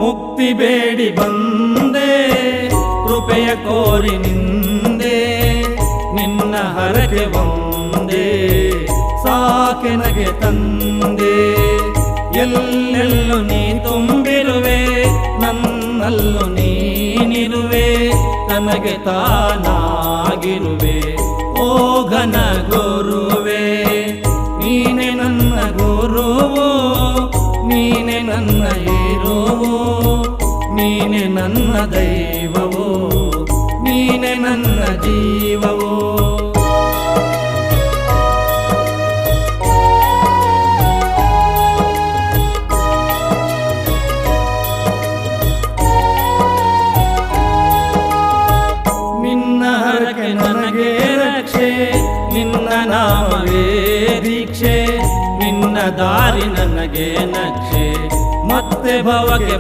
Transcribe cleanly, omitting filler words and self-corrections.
ಮುಕ್ತಿ ಬೇಡಿ ಬಂದೆ ಕೃಪೆಯ ಕೋರಿ ನಿಂದೆ ನಿನ್ನ ಹರಕೆ ಒಂದೇ ಸಾಕೆನಗೆ ತಂದೆ ಎಲ್ಲೆಲ್ಲೂ ನೀ ತುಂಬಿರುವೆ ನನ್ನಲ್ಲೂ ನೀನಿರುವೆ ನನಗೆ ತಾನಾಗಿರುವೆ ಓ ಘನ ಗುರುವೆ ನೀನೆ ನನ್ನ ಗುರುವು ನೀನೆ ನನ್ನ ಹೀರೋವು ನೀನೆ ನನ್ನ ದೈವವು ನೀನೆ ನನ್ನ ಜೀವವು ನಿನ್ನ ಹರಕೆ ನನಗೆ ರಕ್ಷೆ ನಿನ್ನ ನಾಮವೇ ದೀಕ್ಷೆ ನಿನ್ನ ದಾರಿ ನನಗೆ ನಕ್ಷೆ ಮತ್ತೆ ಭವಕ್ಕೆ